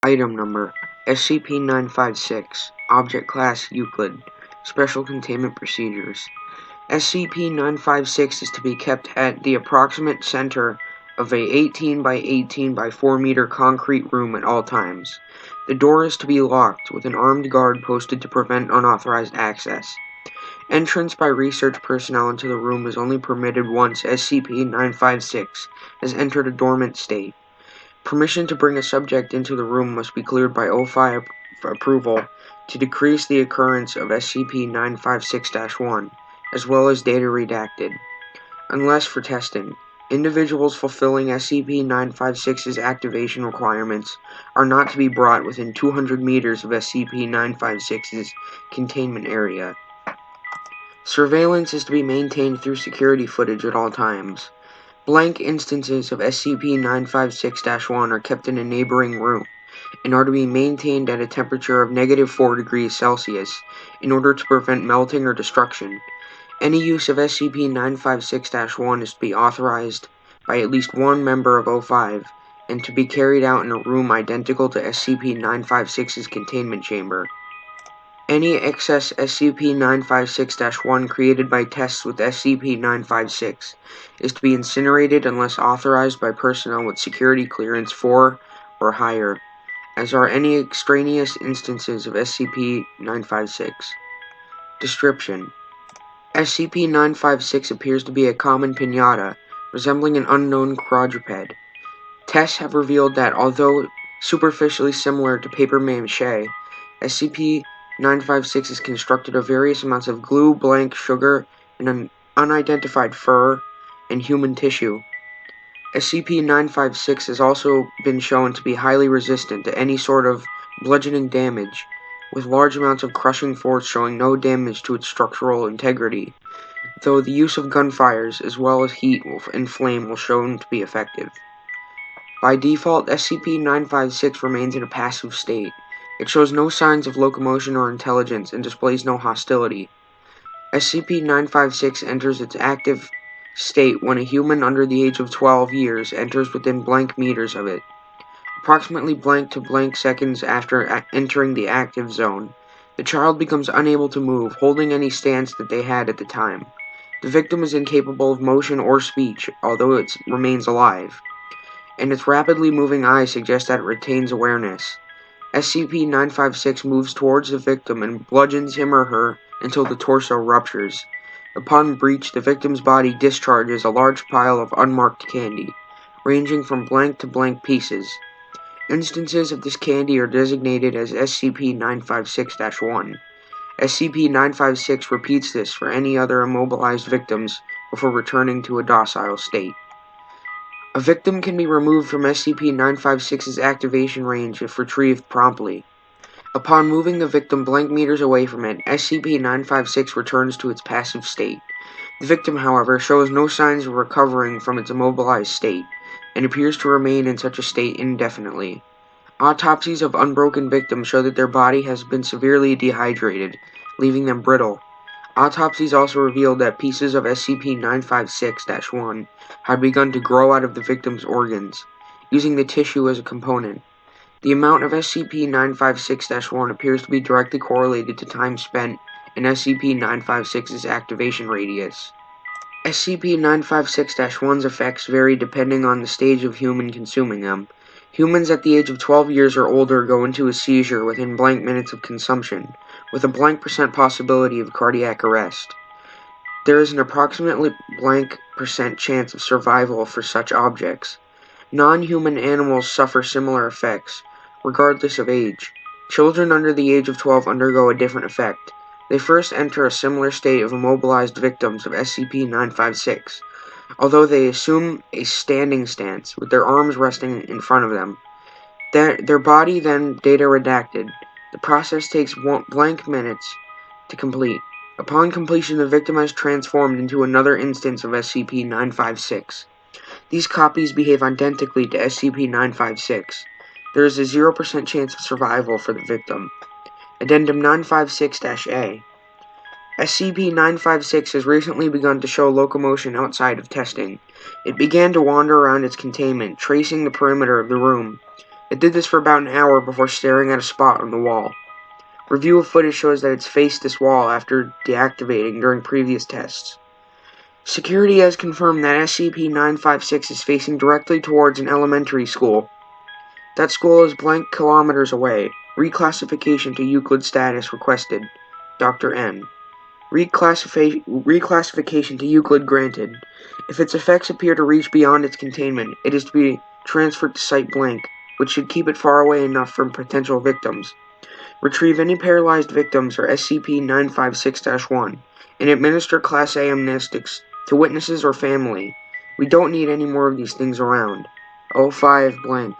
Item Number SCP-956 Object Class Euclid Special Containment Procedures SCP-956 is to be kept at the approximate center of a 18 by 18 by 4 meter concrete room at all times. The door is to be locked, with an armed guard posted to prevent unauthorized access. Entrance by research personnel into the room is only permitted once SCP-956 has entered a dormant state. Permission to bring a subject into the room must be cleared by O5 approval to decrease the occurrence of SCP-956-1, as well as data redacted. Unless for testing, individuals fulfilling SCP-956's activation requirements are not to be brought within 200 meters of SCP-956's containment area. Surveillance is to be maintained through security footage at all times. Blank instances of SCP-956-1 are kept in a neighboring room and are to be maintained at a temperature of -4 degrees Celsius in order to prevent melting or destruction. Any use of SCP-956-1 is to be authorized by at least one member of O5 and to be carried out in a room identical to SCP-956's containment chamber. Any excess SCP-956-1 created by tests with SCP-956 is to be incinerated unless authorized by personnel with security clearance 4 or higher, as are any extraneous instances of SCP-956. Description: SCP-956 appears to be a common piñata, resembling an unknown quadruped. Tests have revealed that, although superficially similar to paper mache, SCP-956 is constructed of various amounts of glue, blank, sugar, and an unidentified fur and human tissue. SCP-956 has also been shown to be highly resistant to any sort of bludgeoning damage, with large amounts of crushing force showing no damage to its structural integrity, though the use of gunfires, as well as heat and flame, will shown to be effective. By default, SCP-956 remains in a passive state. It shows no signs of locomotion or intelligence and displays no hostility. SCP-956 enters its active state when a human under the age of 12 years enters within blank meters of it. Approximately blank to blank seconds after entering the active zone, the child becomes unable to move, holding any stance that they had at the time. The victim is incapable of motion or speech, although it remains alive, and its rapidly moving eyes suggest that it retains awareness. SCP-956 moves towards the victim and bludgeons him or her until the torso ruptures. Upon breach, the victim's body discharges a large pile of unmarked candy, ranging from blank to blank pieces. Instances of this candy are designated as SCP-956-1. SCP-956 repeats this for any other immobilized victims before returning to a docile state. A victim can be removed from SCP-956's activation range if retrieved promptly. Upon moving the victim blank meters away from it, SCP-956 returns to its passive state. The victim, however, shows no signs of recovering from its immobilized state, and appears to remain in such a state indefinitely. Autopsies of unbroken victims show that their body has been severely dehydrated, leaving them brittle. Autopsies also revealed that pieces of SCP-956-1 had begun to grow out of the victim's organs, using the tissue as a component. The amount of SCP-956-1 appears to be directly correlated to time spent in SCP-956's activation radius. SCP-956-1's effects vary depending on the stage of human consuming them. Humans at the age of 12 years or older go into a seizure within blank minutes of consumption, with a blank % possibility of cardiac arrest. There is an approximately blank % chance of survival for such objects. Non-human animals suffer similar effects, regardless of age. Children under the age of 12 undergo a different effect. They first enter a similar state of immobilized victims of SCP-956, although they assume a standing stance, with their arms resting in front of them. Their body then data redacted. The process takes blank minutes to complete. Upon completion, the victim has transformed into another instance of SCP-956. These copies behave identically to SCP-956. There is a 0% chance of survival for the victim. Addendum 956-A. SCP-956 has recently begun to show locomotion outside of testing. It began to wander around its containment, tracing the perimeter of the room. It did this for about an hour before staring at a spot on the wall. Review of footage shows that it's faced this wall after deactivating during previous tests. Security has confirmed that SCP-956 is facing directly towards an elementary school. That school is blank kilometers away. Reclassification to Euclid status requested. Dr. N. Reclassification to Euclid granted. If its effects appear to reach beyond its containment, it is to be transferred to Site Blank, which should keep it far away enough from potential victims. Retrieve any paralyzed victims for SCP-956-1 and administer Class A amnestics to witnesses or family. We don't need any more of these things around. 05 blank.